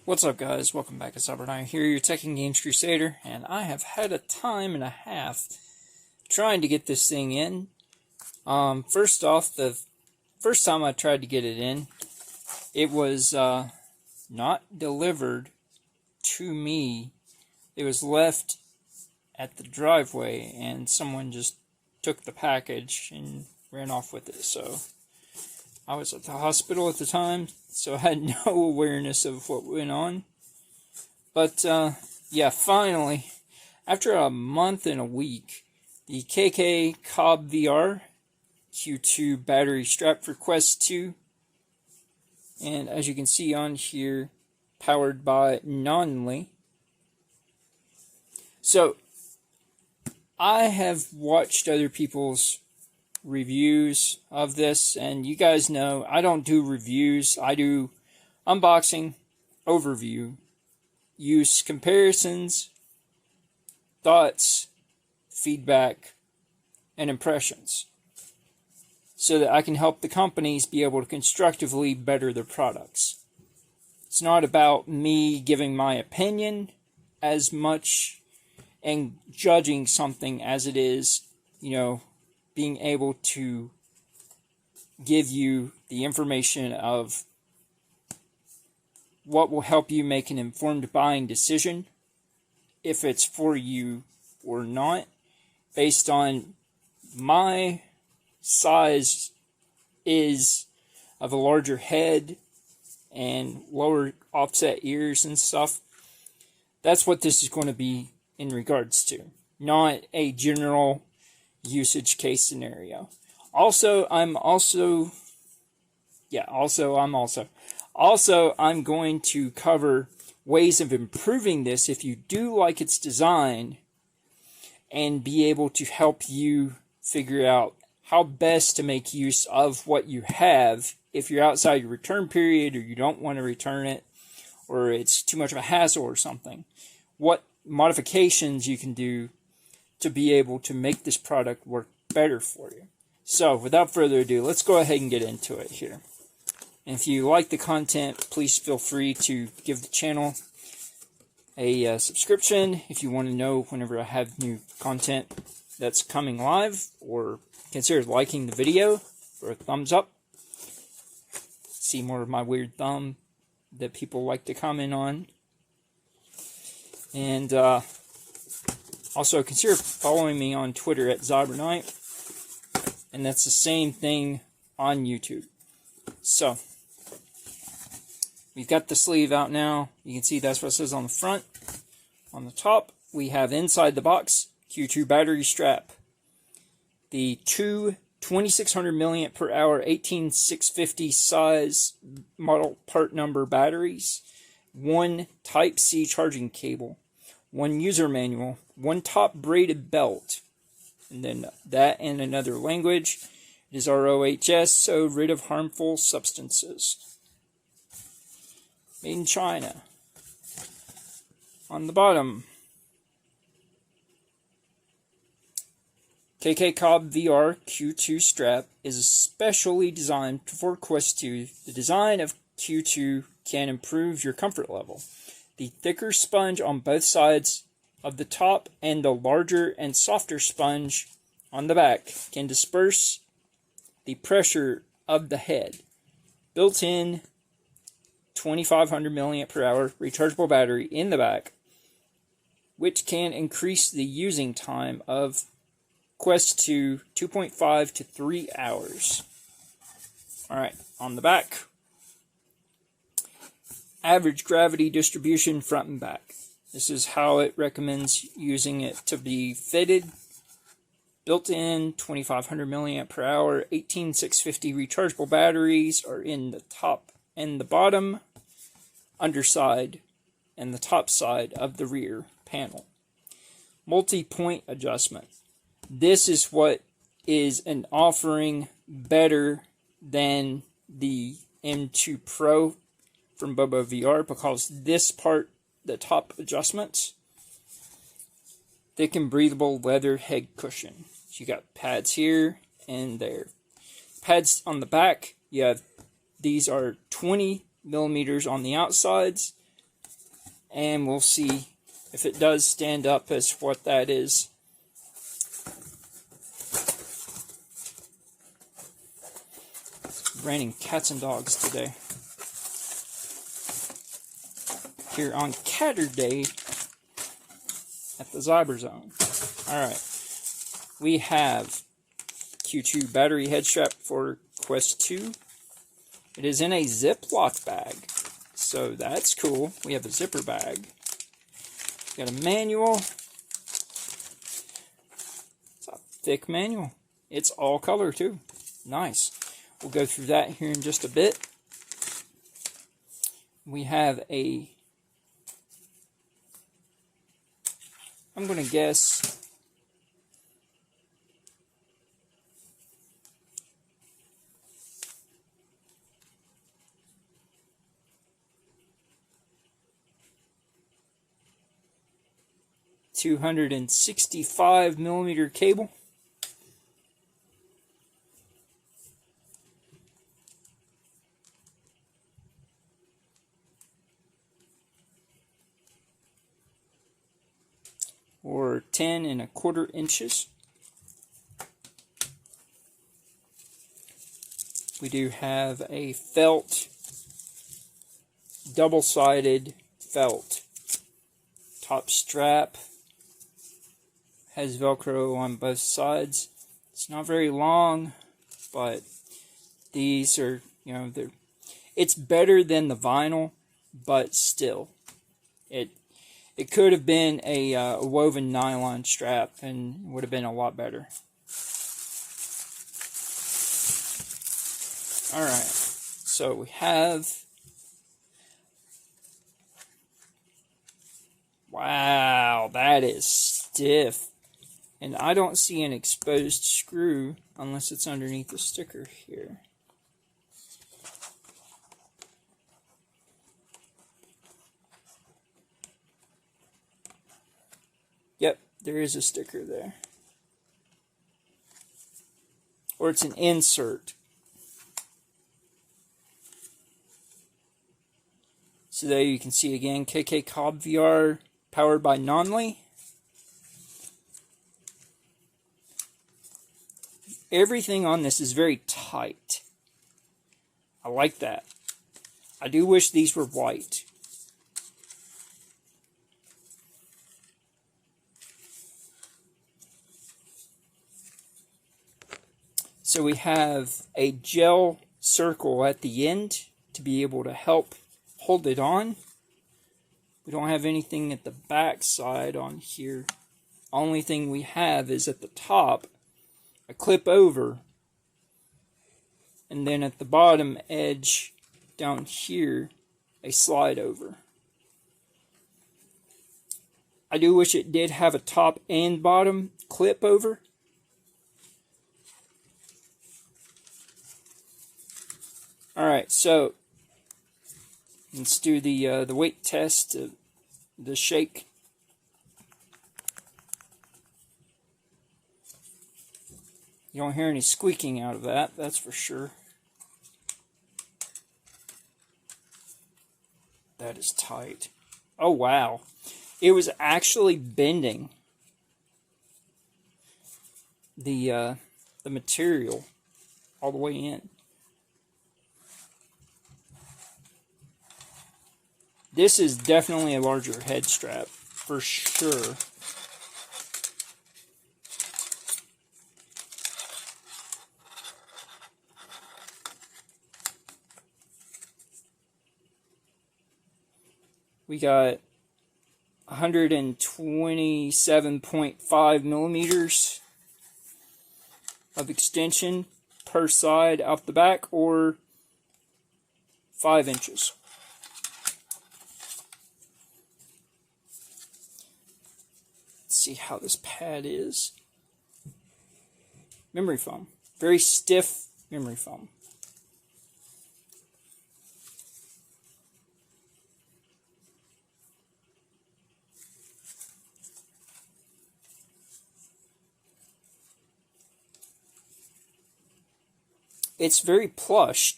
What's up, guys? Welcome back to Zybergears here, your Tech and Games Crusader, and I have had a time and a half trying to get this thing in. First off, the first time I tried to get it in, it was not delivered to me. It was left at the driveway, and someone just took the package and ran off with it. So I was at the hospital at the time, so I had no awareness of what went on. But, yeah, finally, after a month and a week, the KKCOBVR Q2 battery strap for Quest 2, and as you can see on here, powered by Nonly. So, I have watched other people's reviews of this, and you guys know I don't do reviews. I do unboxing, overview, use comparisons, thoughts, feedback, and impressions, so that I can help the companies be able to constructively better their products. It's not about me giving my opinion as much and judging something as it is, being able to give you the information of what will help you make an informed buying decision, if it's for you or not, based on my size is of a larger head and lower offset ears and stuff. That's what this is going to be in regards to, not a general usage case scenario. Also, I'm going to cover ways of improving this if you do like its design, and be able to help you figure out how best to make use of what you have if you're outside your return period, or you don't want to return it, or it's too much of a hassle or something. What modifications you can do to be able to make this product work better for you. So, without further ado, let's go ahead and get into it here. And if you like the content, please feel free to give the channel a subscription if you want to know whenever I have new content that's coming live, or consider liking the video for a thumbs up. See more of my weird thumb that people like to comment on. And also consider following me on Twitter at Zybergears, and that's the same thing on YouTube. So, we've got the sleeve out now. You can see that's what it says on the front. On the top, we have inside the box Q2 battery strap. The two 2600 milliamp per hour 18650 size model part number batteries, one Type-C charging cable, one user manual, one top braided belt, and then that in another language. It is ROHS, so rid of harmful substances. Made in China. On the bottom, KKCOBVR Q2 strap is especially designed for Quest 2. The design of Q2 can improve your comfort level. The thicker sponge on both sides of the top and the larger and softer sponge on the back can disperse the pressure of the head. Built-in 2500 milliamp per hour rechargeable battery in the back, which can increase the using time of Quest 2 2.5 to 3 hours. Alright, on the back, average gravity distribution front and back. This is how it recommends using it to be fitted. Built-in 2500 milliamp per hour 18650 rechargeable batteries are in the top and the bottom, underside, and the top side of the rear panel. Multi-point adjustment. This is what is an offering better than the M2 Pro from BOBOVR, because this part, the top adjustments, thick and breathable leather head cushion. So you got pads here and there. Pads on the back, you have, these are 20 millimeters on the outsides, and we'll see if it does stand up as what that is. It's raining cats and dogs today here on Catterday at the Zyberzone. Alright, we have Q2 battery head strap for Quest 2. It is in a Ziploc bag, so that's cool. We have a zipper bag. Got a manual. It's a thick manual. It's all color too. Nice. We'll go through that here in just a bit. We have a, I'm going to guess, $265mm cable. Or 10¼ inches. We do have a felt, double-sided felt top strap. Has Velcro on both sides. It's not very long, but these are, you know, it's better than the vinyl, but still, it could have been a woven nylon strap and would have been a lot better. All right, so we have, wow, that is stiff. And I don't see an exposed screw unless it's underneath the sticker here. Yep, there is a sticker there. Or it's an insert. So there you can see again, KKCOBVR powered by Nonly. Everything on this is very tight. I like that. I do wish these were white. So we have a gel circle at the end to be able to help hold it on. We don't have anything at the back side on here. Only thing we have is at the top a clip over, and then at the bottom edge down here a slide over. I do wish it did have a top and bottom clip over. Alright, so let's do the weight test, the shake. You don't hear any squeaking out of that, that's for sure. That is tight. Oh wow. It was actually bending the material all the way in. This is definitely a larger head strap, for sure. We got 127.5 millimeters of extension per side out the back, or 5 inches. Let's see how this pad is. Memory foam. Very stiff memory foam. It's very plush.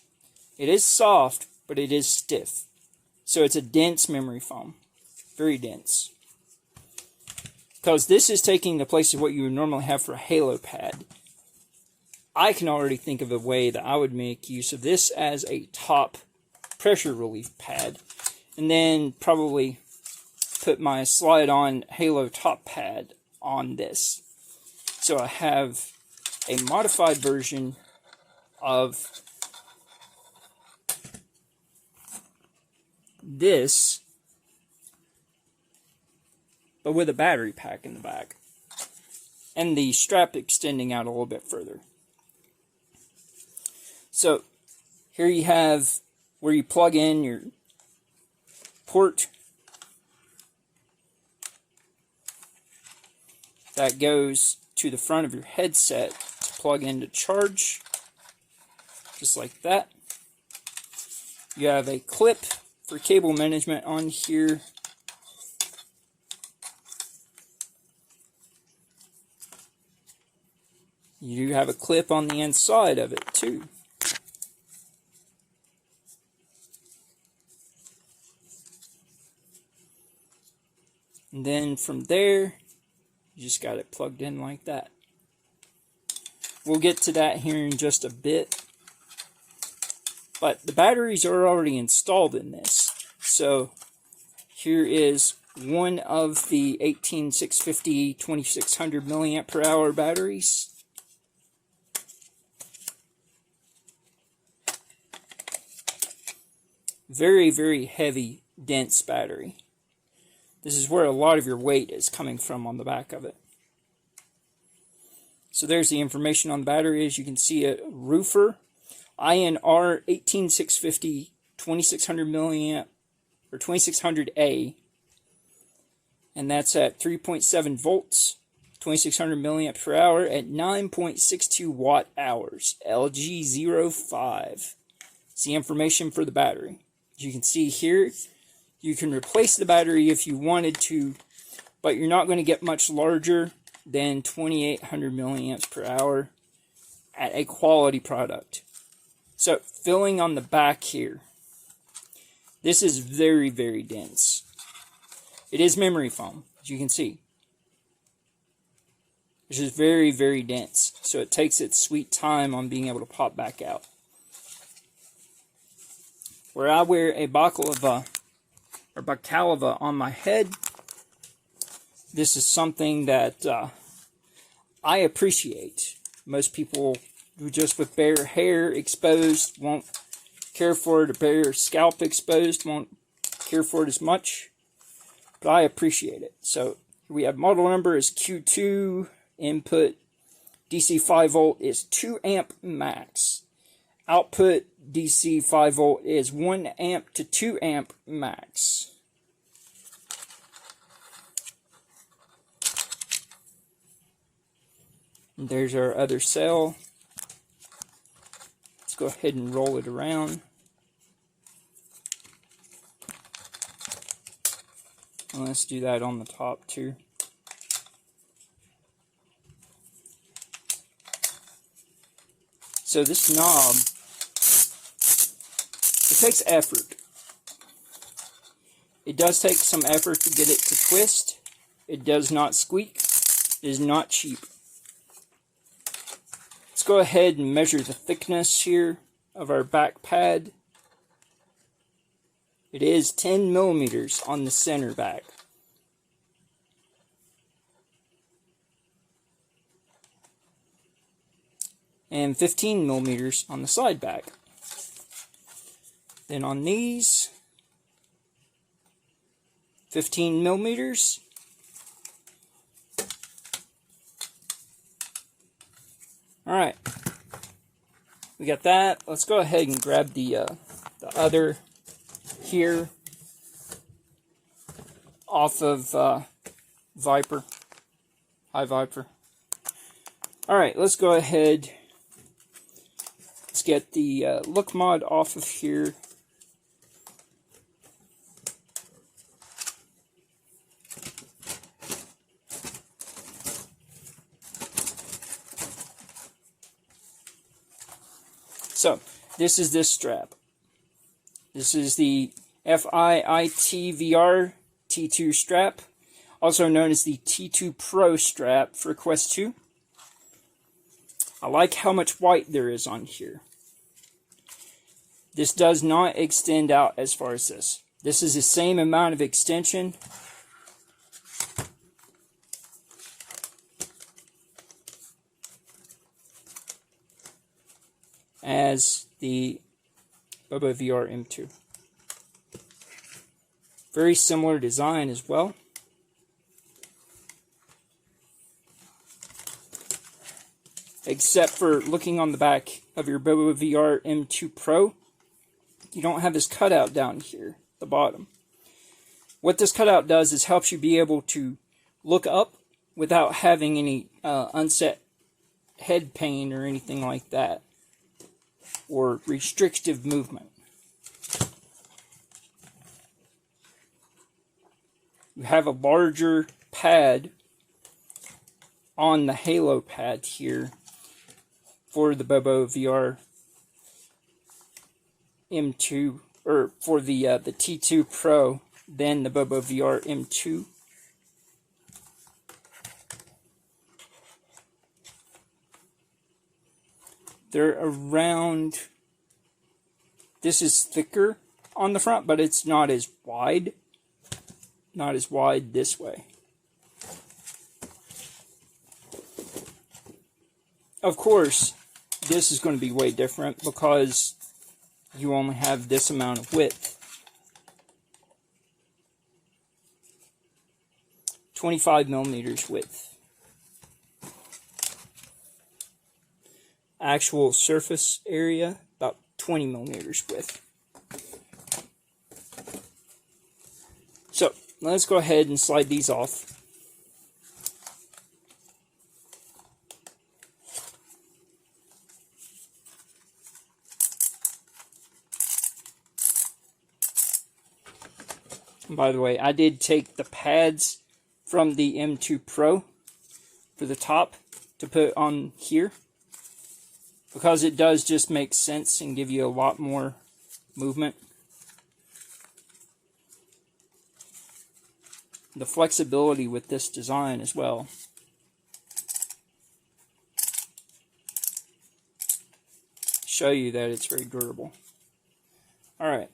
It is soft, but it is stiff. So it's a dense memory foam. Very dense. Because this is taking the place of what you would normally have for a halo pad. I can already think of a way that I would make use of this as a top pressure relief pad. And then probably put my slide-on halo top pad on this. So I have a modified version of this, but with a battery pack in the back. And the strap extending out a little bit further. So, here you have where you plug in your port that goes to the front of your headset to plug in to charge, just like that. You have a clip for cable management on here. You do have a clip on the inside of it too. And then from there, you just got it plugged in like that. We'll get to that here in just a bit. But the batteries are already installed in this. So here is one of the 18650 2600 milliamp per hour batteries. Very, very heavy, dense battery. This is where a lot of your weight is coming from on the back of it. So there's the information on the battery. As you can see, a roofer, INR 18650 2600 milliamp or 2600A, and that's at 3.7 volts, 2600 milliamp per hour at 9.62 watt hours. LG05. It's the information for the battery. As you can see here, you can replace the battery if you wanted to, but you're not going to get much larger than 2800 milliamps per hour at a quality product. So, filling on the back here. This is very, very dense. It is memory foam, as you can see. Which is very, very dense. So it takes its sweet time on being able to pop back out. Where I wear a baklava or baklava on my head, this is something that I appreciate. Most people who just with bare hair exposed won't care for it, or bare scalp exposed won't care for it as much, but I appreciate it. So we have model number is Q2, input DC 5 volt is 2 amp max, output DC 5 volt is 1 amp to 2 amp max. And there's our other cell. Let's go ahead and roll it around. And let's do that on the top too. So this knob, it takes effort. It does take some effort to get it to twist. It does not squeak. It is not cheap. Let's go ahead and measure the thickness here of our back pad. It is 10 millimeters on the center back. And 15 millimeters on the side back. Then on these, 15 millimeters. Alright, we got that. Let's go ahead and grab the other here off of Viper, High Viper. Alright, let's go ahead. Let's get the look mod off of here. So, this is this strap. This is the FiiT VR T2 strap, also known as the T2 Pro strap for Quest 2. I like how much white there is on here. This does not extend out as far as this. This is the same amount of extension as the BOBOVR M2. Very similar design as well. Except for looking on the back of your BOBOVR M2 Pro, you don't have this cutout down here at the bottom. What this cutout does is helps you be able to look up without having any unset head pain or anything like that, or restrictive movement. You have a larger pad on the halo pad here for the BOBOVR M2, or for the T2 Pro than the BOBOVR M2. They're around, this is thicker on the front, but it's not as wide. Not as wide this way. Of course, this is going to be way different because you only have this amount of width. 25 millimeters width. Actual surface area, about 20 millimeters width. So, let's go ahead and slide these off. And by the way, I did take the pads from the M2 Pro for the top to put on here, because it does just make sense and give you a lot more movement. The flexibility with this design as well. Show you that it's very durable. Alright.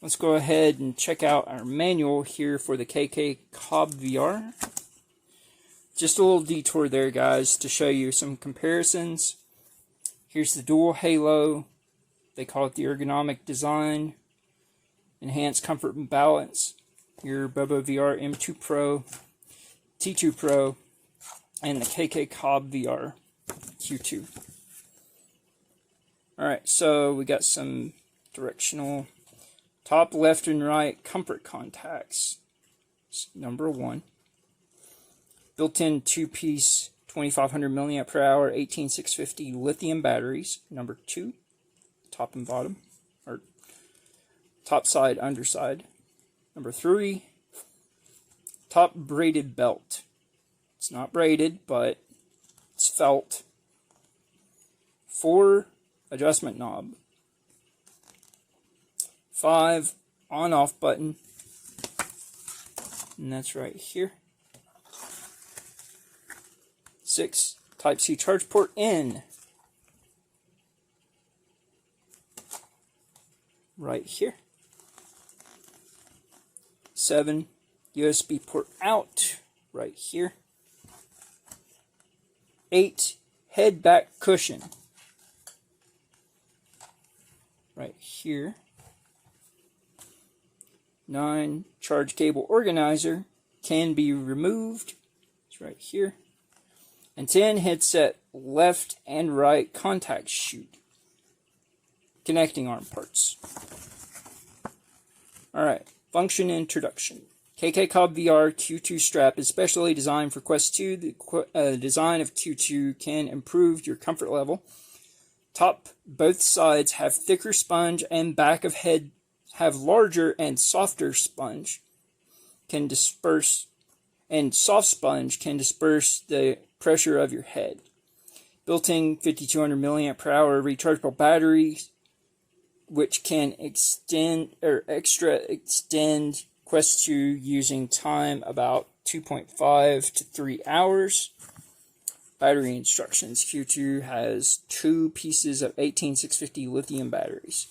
Let's go ahead and check out our manual here for the KKCOBVR. Just a little detour there, guys, to show you some comparisons. Here's the dual halo. They call it the ergonomic design. Enhanced comfort and balance. Your BOBOVR M2 Pro, T2 Pro, and the KKCOBVR Q2. Alright, so we got some directional top, left, and right comfort contacts. Number 1. Built-in 2-piece 2500 mAh 18650 lithium batteries. Number 2. Top and bottom, or top side, underside. Number 3. Top braided belt. It's not braided, but it's felt. 4. Adjustment knob. 5. On-off button. And that's right here. 6. Type-C charge port in. Right here. 7. USB port out. Right here. 8. Head back cushion. Right here. 9. Charge cable organizer. Can be removed. It's right here. And 10. Headset left and right contact chute. Connecting arm parts. Alright, function introduction. KKCOBVR Q2 strap is specially designed for Quest 2. The design of Q2 can improve your comfort level. Top, both sides have thicker sponge, and back of head have larger and softer sponge. Can disperse, and soft sponge can disperse the pressure of your head. Built-in 5200 mAh rechargeable batteries. which can extend Quest 2 using time about 2.5 to 3 hours. Battery instructions. Q2 has 2 pieces of 18650 lithium batteries.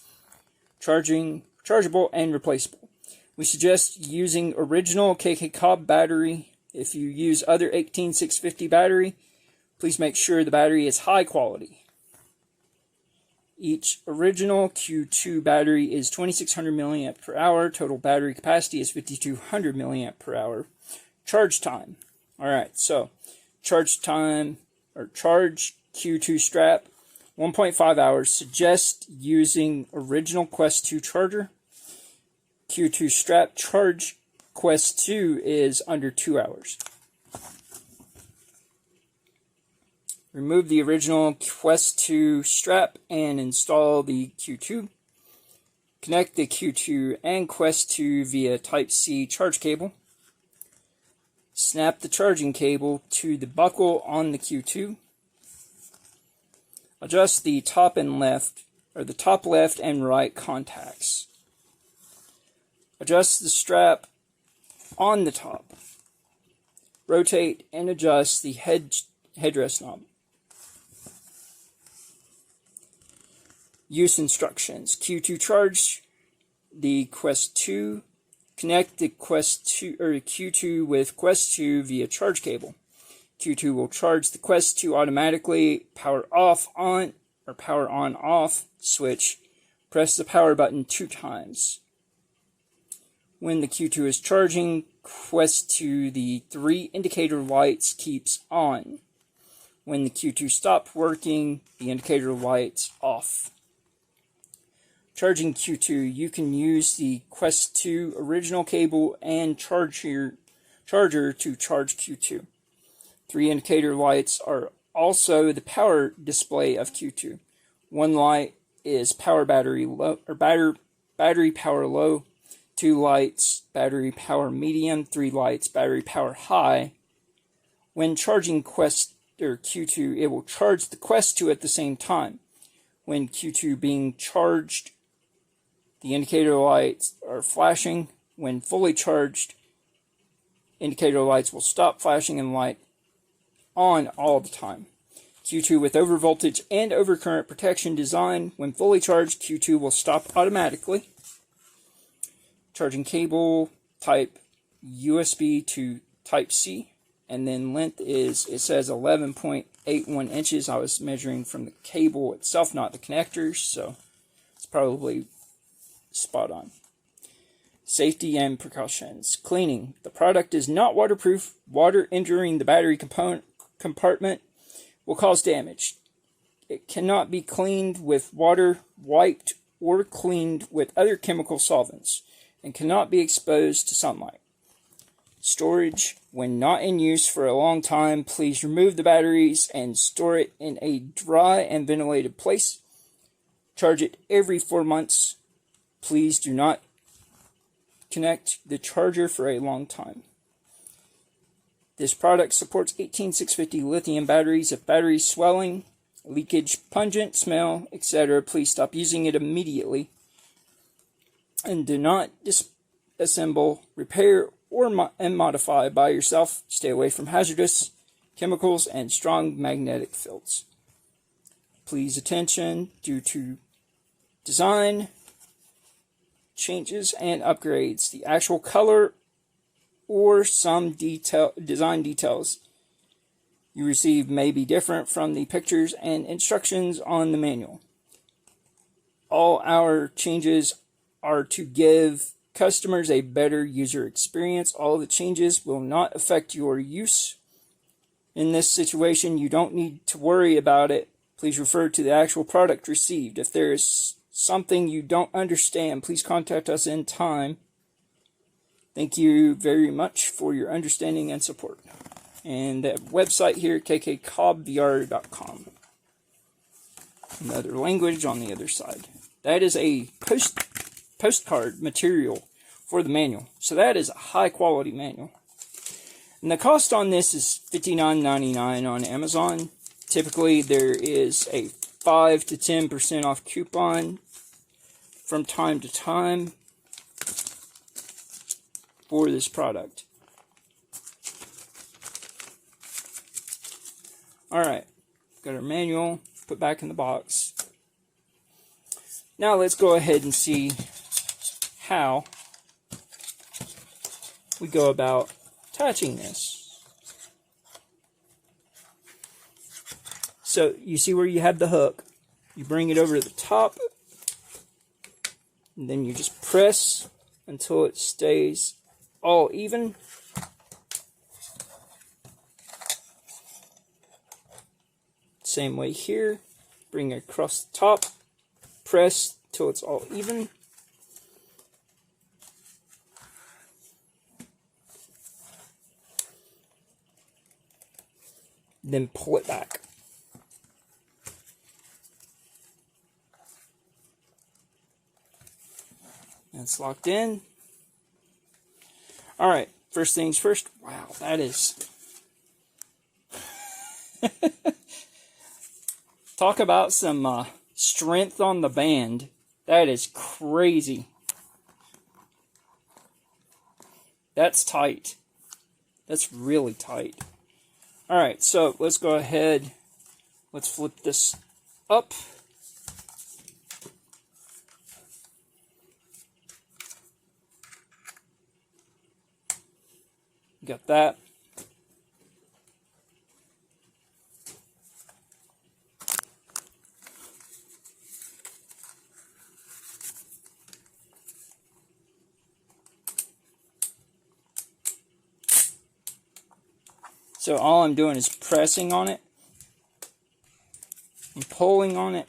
Chargeable and replaceable. We suggest using original KKCOB battery. If you use other 18650 battery, please make sure the battery is high quality. Each original Q2 battery is 2600 mAh. Total battery capacity is 5200 mAh. Charge time. Alright, so charge time, or charge Q2 strap, 1.5 hours. Suggest using original Quest 2 charger. Q2 strap charge Quest 2 is under 2 hours. Remove the original Quest 2 strap and install the Q2. Connect the Q2 and Quest 2 via Type-C charge cable. Snap the charging cable to the buckle on the Q2. Adjust the top left and right contacts. Adjust the strap on the top. Rotate and adjust the headrest knob. Use instructions. Q2 charge the Quest 2. Connect the Q2 with Quest 2 via charge cable. Q2 will charge the Quest 2 automatically. Power on off switch. Press the power button 2 times. When the Q2 is charging Quest 2, the 3 indicator lights keeps on. When the Q2 stops working, the indicator lights off. Charging Q2, you can use the Quest 2 original cable and charger to charge Q2. 3 indicator lights are also the power display of Q2. 1 light is power battery low, or battery power low. 2 lights, battery power medium. 3 lights, battery power high. When charging Quest or Q2, it will charge the Quest 2 at the same time. When Q2 being charged, the indicator lights are flashing. When fully charged, indicator lights will stop flashing and light on all the time. Q2 with overvoltage and overcurrent protection design. When fully charged, Q2 will stop automatically. Charging cable type USB to Type-C. And then length is, it says 11.81 inches. I was measuring from the cable itself, not the connectors, so it's probably spot on. Safety and precautions. Cleaning. The product is not waterproof. Water entering the battery compartment will cause damage. It cannot be cleaned with water, wiped, or cleaned with other chemical solvents, and cannot be exposed to sunlight. Storage. When not in use for a long time, please remove the batteries and store it in a dry and ventilated place. Charge it every 4 months. Please do not connect the charger for a long time. This product supports 18650 lithium batteries. If battery swelling, leakage, pungent smell, etc., please stop using it immediately. And do not disassemble, repair, and modify by yourself. Stay away from hazardous chemicals and strong magnetic fields. Please attention due to design changes and upgrades. The actual color or some design details you receive may be different from the pictures and instructions on the manual. All our changes are to give customers a better user experience. All the changes will not affect your use. In this situation, you don't need to worry about it. Please refer to the actual product received. If there is something you don't understand, please contact us in time. Thank you very much for your understanding and support. And the website here, KKCOBVR.com. Another language on the other side. That is a postcard material for the manual. So that is a high quality manual. And the cost on this is $59.99 on Amazon. Typically there is a 5 to 10% off coupon from time to time for this product. Alright, got our manual, put back in the box. Now let's go ahead and see how we go about attaching this. So you see where you have the hook. You bring it over to the top, and then you just press until it stays all even. Same way here. Bring it across the top, press till it's all even. Then pull it back. That's locked in. Alright, first things first. Wow, that is... Talk about some strength on the band. That is crazy. That's tight. That's really tight. Alright, so let's go ahead. Let's flip this up. Got that. So all I'm doing is pressing on it. I'm pulling on it.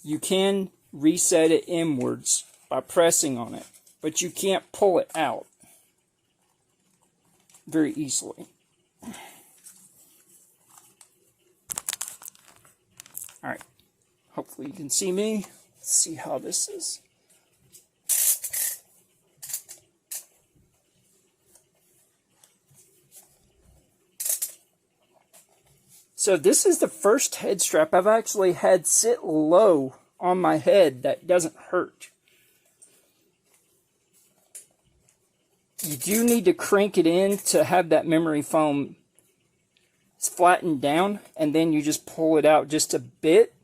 You can reset it inwards by pressing on it, but you can't pull it out very easily. Alright, hopefully you can see me. Let's see how this is. So this is the first head strap I've actually had sit low on my head that doesn't hurt. You do need to crank it in to have that memory foam flattened down, and then you just pull it out just a bit.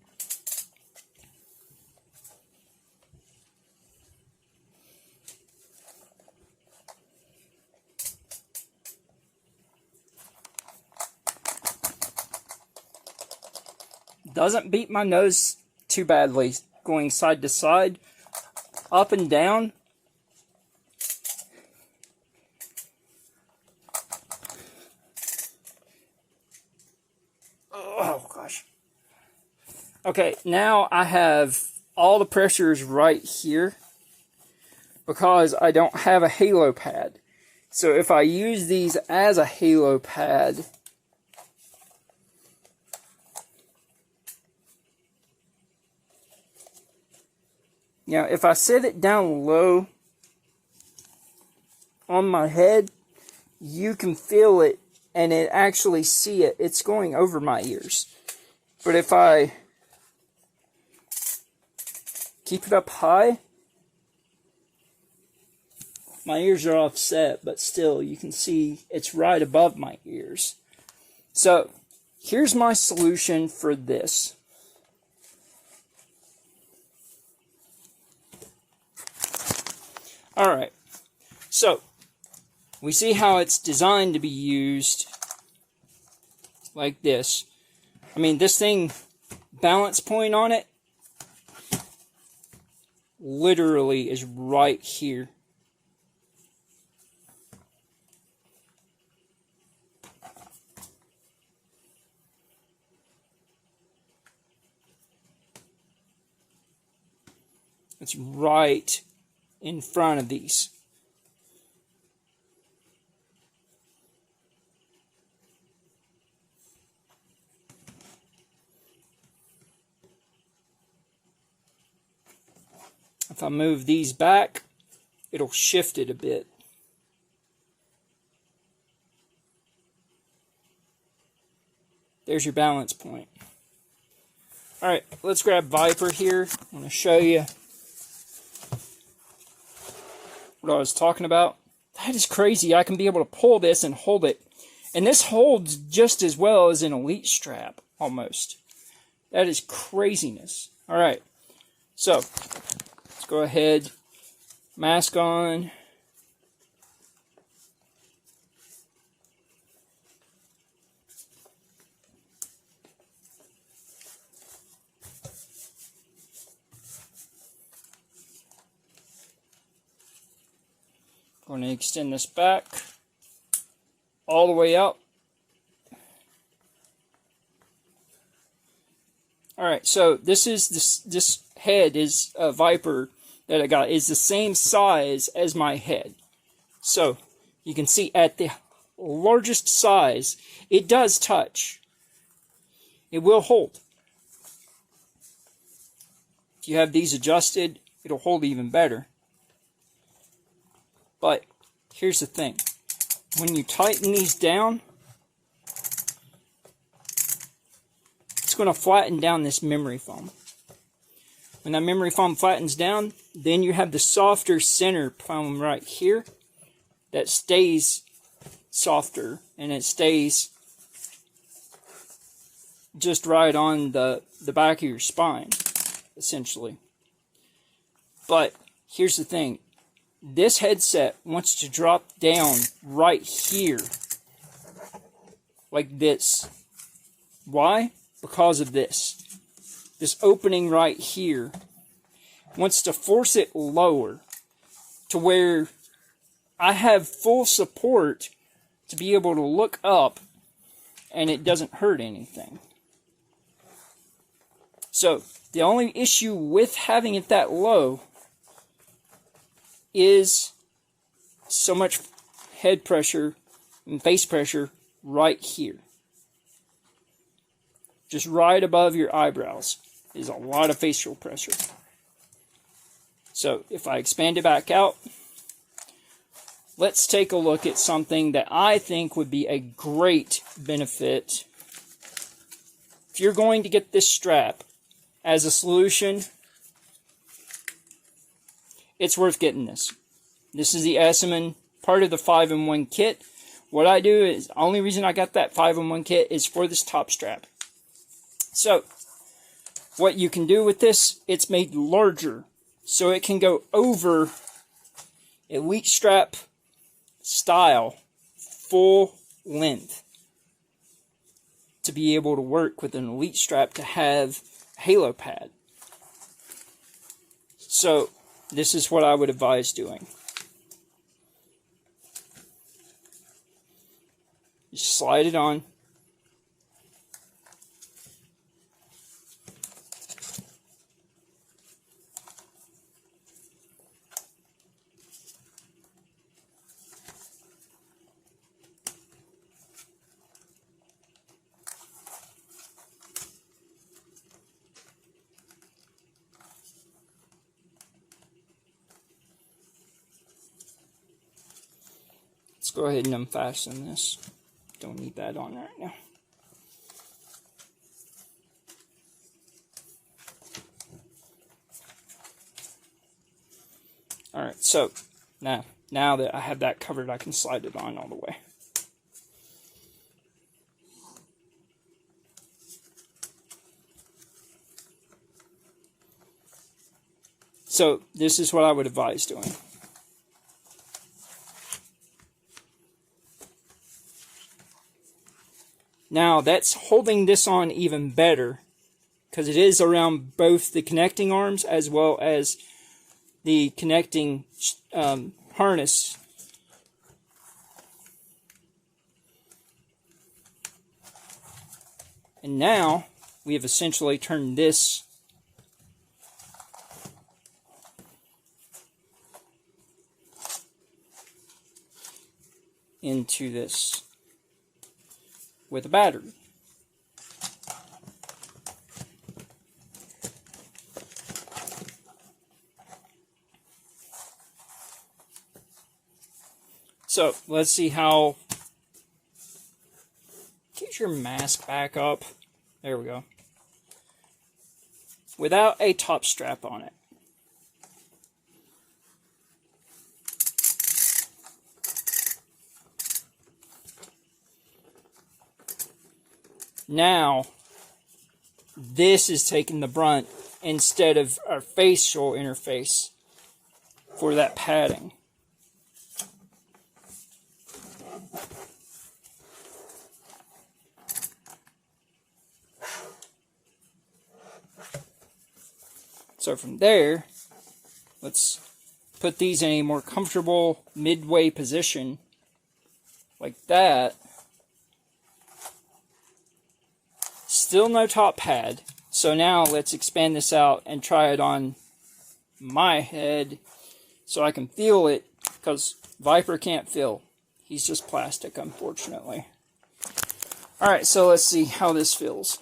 Doesn't beat my nose too badly going side to side, up and down. Oh gosh. Okay, now I have all the pressures right here because I don't have a halo pad. So if I use these as a halo pad, now, if I set it down low on my head, you can feel it and actually see it. It's going over my ears. But if I keep it up high, my ears are offset, but still you can see it's right above my ears. So, here's my solution for this. Alright, so we see how it's designed to be used like this. I mean, this thing, balance point on it, literally is right here. It's right in front of these. If I move these back, it'll shift it a bit. There's your balance point. Alright, let's grab Viper here. I want to show you what I was talking about. That is crazy. I can be able to pull this and hold it. And this holds just as well as an Elite strap, almost. That is craziness. Alright, so let's go ahead, mask on. Going to extend this back all the way out. Alright, so this head is a Viper that I got, is the same size as my head. So you can see at the largest size, it does touch. It will hold. If you have these adjusted, it'll hold even better. But here's the thing. When you tighten these down, it's going to flatten down this memory foam. When that memory foam flattens down, then you have the softer center foam right here that stays softer, and it stays just right on the back of your spine, essentially. But here's the thing. This headset wants to drop down right here, like this. Why? Because of this. This opening right here wants to force it lower to where I have full support to be able to look up and it doesn't hurt anything. So the only issue with having it that low is so much head pressure and face pressure right here. Just right above your eyebrows is a lot of facial pressure. So if I expand it back out, let's take a look at something that I think would be a great benefit. If you're going to get this strap as a solution, it's worth getting this. This is the Esimen, part of the 5-in-1 kit. What I do is, the only reason I got that 5-in-1 kit is for this top strap. So, what you can do with this, it's made larger, so it can go over Elite strap style, full length, to be able to work with an Elite strap to have a halo pad. So, this is what I would advise doing. Just slide it on. Let's go ahead and unfasten this. Don't need that on right now. Alright, so now that I have that covered, I can slide it on all the way. So this is what I would advise doing. Now that's holding this on even better because it is around both the connecting arms as well as the connecting harness. And now we have essentially turned this into this with a battery. So let's see how. Get your mask back up. There we go. Without a top strap on it. Now, this is taking the brunt instead of our facial interface for that padding. So from there, let's put these in a more comfortable midway position, like that. Still no top pad. So now let's expand this out and try it on my head so I can feel it, because Viper can't feel. He's just plastic, unfortunately. Alright, so let's see how this feels.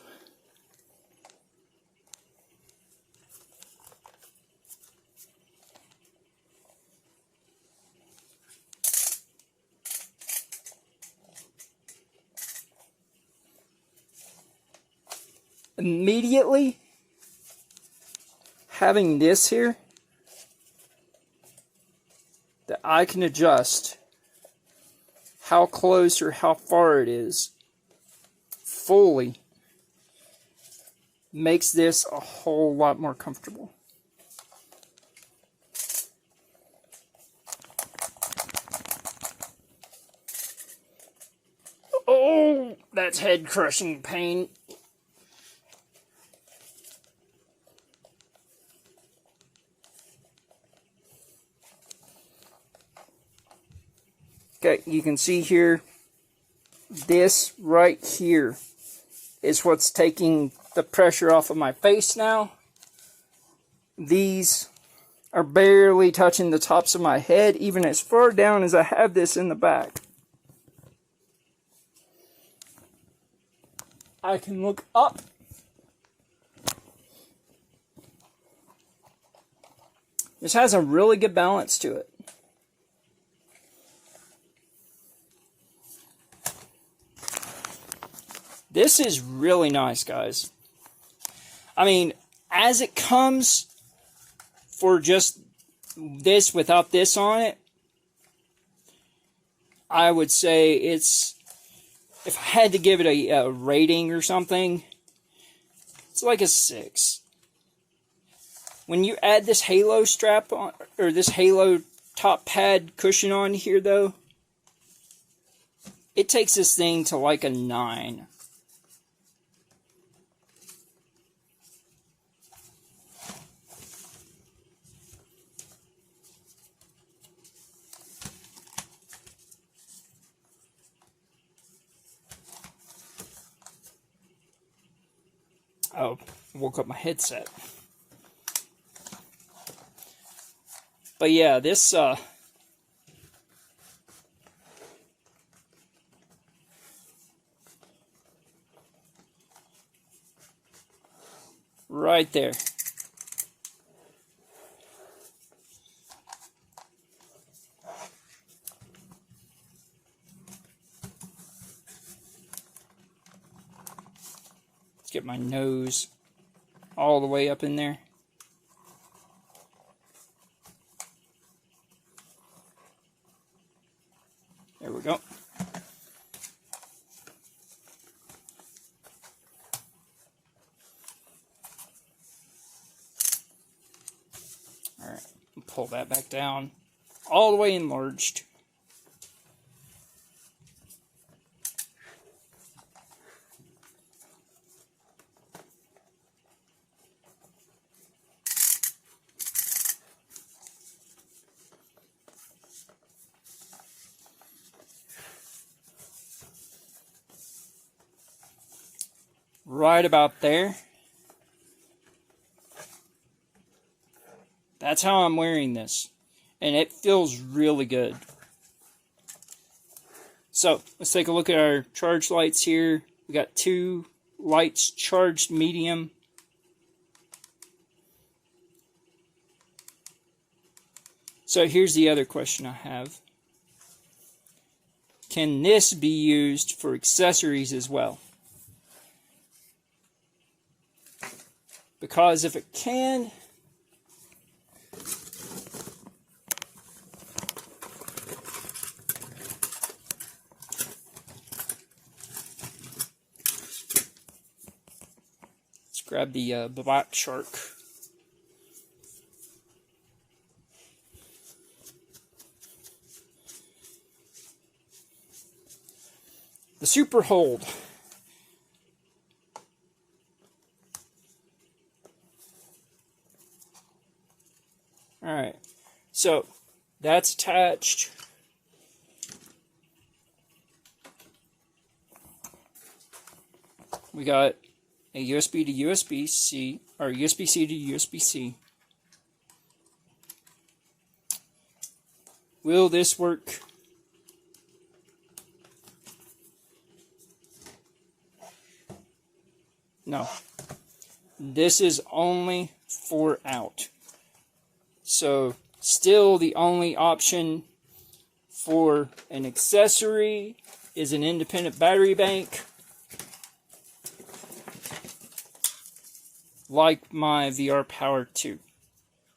Immediately, having this here that I can adjust how close or how far it is fully makes this a whole lot more comfortable. Oh, that's head crushing pain. Okay, you can see here, this right here is what's taking the pressure off of my face now. These are barely touching the tops of my head, even as far down as I have this in the back. I can look up. This has a really good balance to it. This is really nice, guys. I mean, as it comes for just this without this on it, I would say it's, if I had to give it a rating or something, it's like a 6. When you add this halo strap on, or this halo top pad cushion on here though, it takes this thing to like a 9. Oh, woke up my headset. But yeah, this right there. Get my nose all the way up in there. There we go. Alright, pull that back down. All the way enlarged. Right about there. That's how I'm wearing this. And it feels really good. So, let's take a look at our charge lights here. We got 2 lights charged medium. So here's the other question I have. Can this be used for accessories as well? Because if it can, grab the Blackshark. The Super Hold. Alright, so that's attached. We got a USB to USB-C, or USB-C to USB-C. Will this work? No. This is only 4 out. So, still the only option for an accessory is an independent battery bank, like my VR Power 2,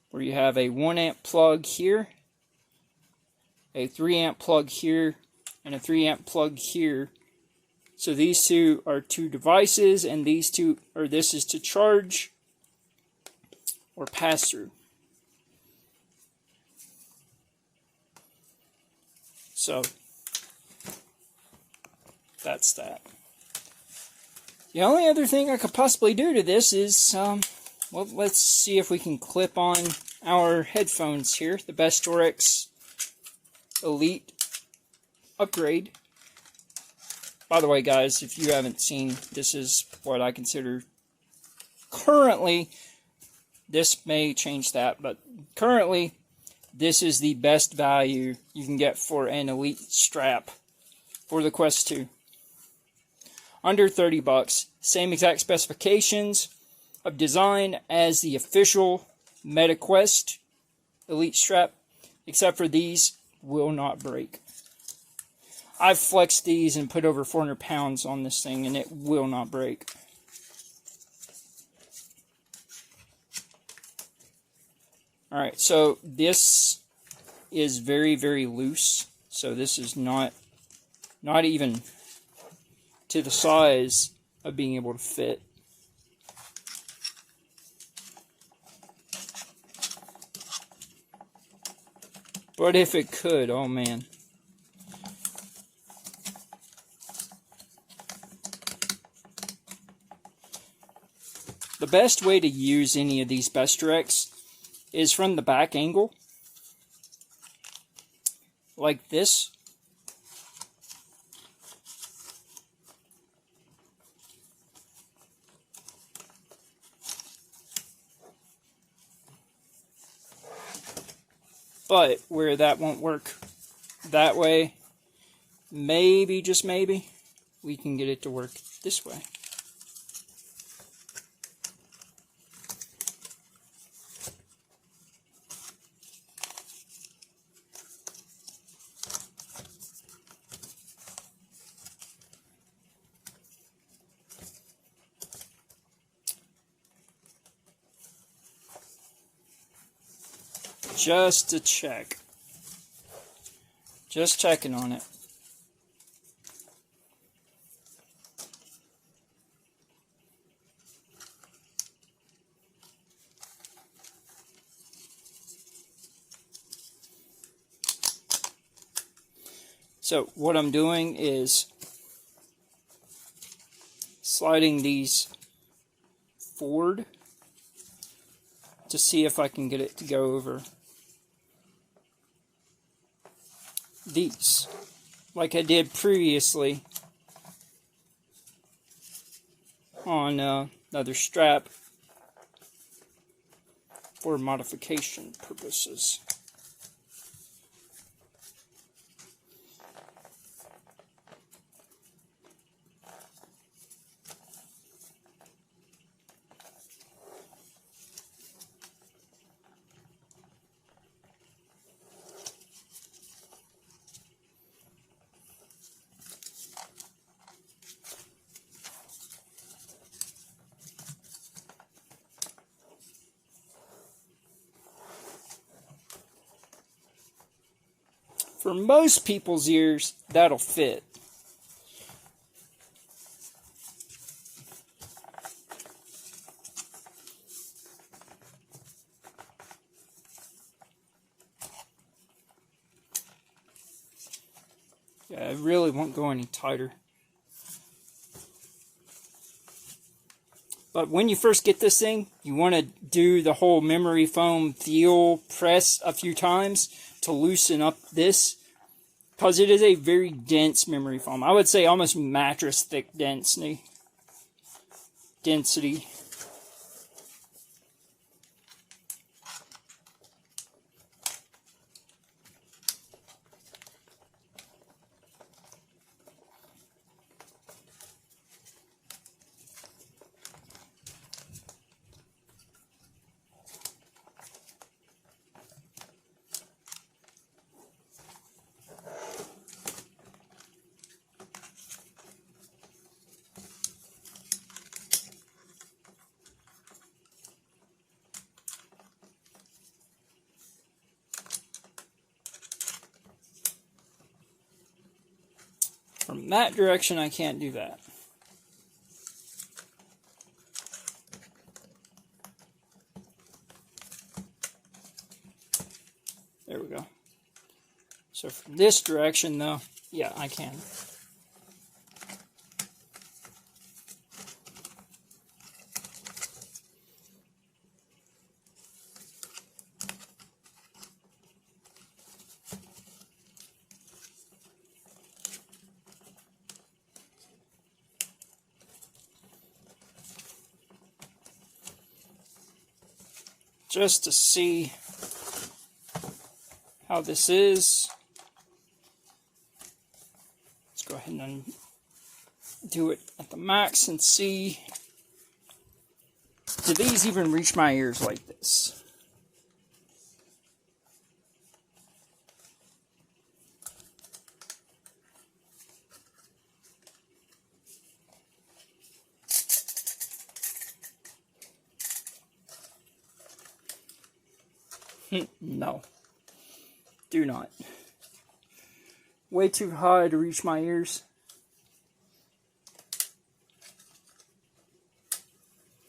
where you have a 1 amp plug here, a 3 amp plug here, and a 3 amp plug here. So these two are 2 devices, and these two, or this is to charge or pass through. So that's that. The only other thing I could possibly do to this is, well, let's see if we can clip on our headphones here. The Blackshark Elite upgrade. By the way, guys, if you haven't seen, this is what I consider currently, this may change that, but currently, this is the best value you can get for an Elite strap for the Quest 2. Under 30 bucks. Same exact specifications of design as the official MetaQuest Elite strap, except for these will not break. I've flexed these and put over 400 pounds on this thing, and it will not break. Alright, so this is very, very loose. So this is not even to the size of being able to fit. But if it could, oh man. The best way to use any of these Blacksharks is from the back angle, like this. But where that won't work that way, maybe, just maybe, we can get it to work this way. Just to check. Just checking on it. So what I'm doing is sliding these forward to see if I can get it to go over these, like I did previously on another strap for modification purposes. For most people's ears, that'll fit. Yeah, it really won't go any tighter. But when you first get this thing, you want to do the whole memory foam feel press a few times to loosen up this, because it is a very dense memory foam. I would say almost mattress thick density. From that direction, I can't do that. There we go. So from this direction, though, yeah, I can. Just to see how this is, let's go ahead and do it at the max and see, do these even reach my ears like this? No, do not. Way too high to reach my ears.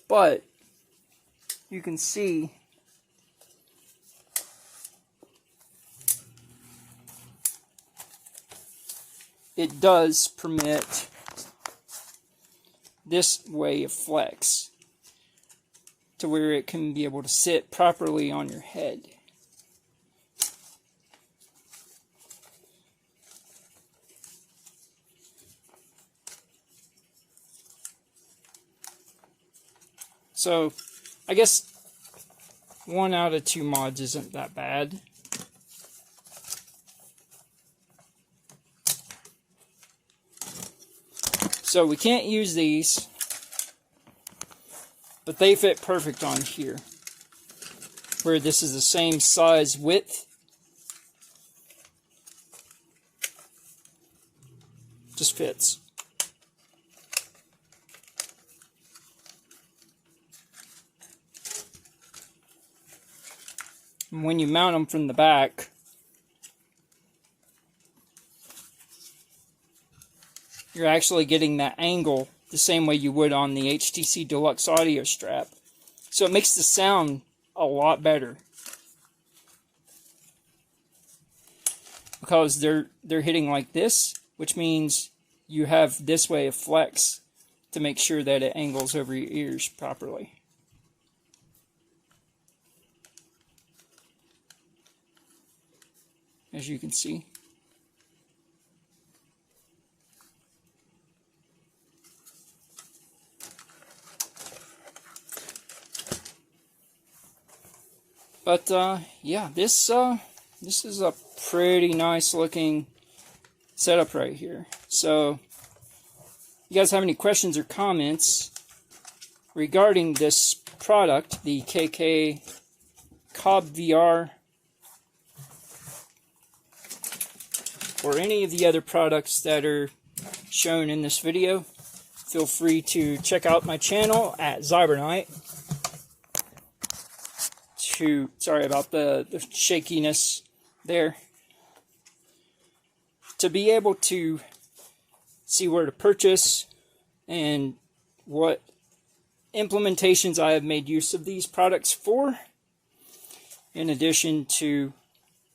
But you can see it does permit this way of flex to where it can be able to sit properly on your head. So, I guess 1 out of 2 mods isn't that bad. So we can't use these, but they fit perfect on here, where this is the same size width. Just fits. And when you mount them from the back, you're actually getting that angle the same way you would on the HTC Deluxe audio strap. So it makes the sound a lot better, because they're hitting like this, which means you have this way of flex to make sure that it angles over your ears properly. As you can see. But yeah, this is a pretty nice looking setup right here. So, you guys have any questions or comments regarding this product, the KKCOBVR, or any of the other products that are shown in this video, feel free to check out my channel at Zybergears. Sorry about the shakiness there. To be able to see where to purchase and what implementations I have made use of these products for, in addition to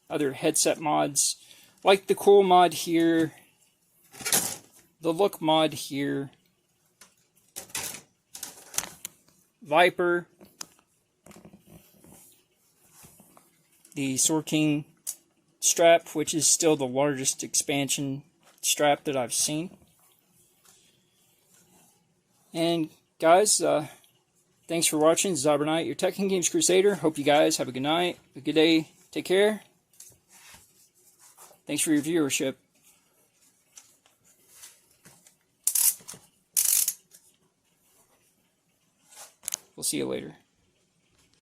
other headset mods like the cool mod here the look mod here, Viper, the Sword King strap, which is still the largest expansion strap that I've seen. And guys, thanks for watching. Zyberknight, your Tech and Games Crusader. Hope you guys have a good night, a good day. Take care. Thanks for your viewership. We'll see you later.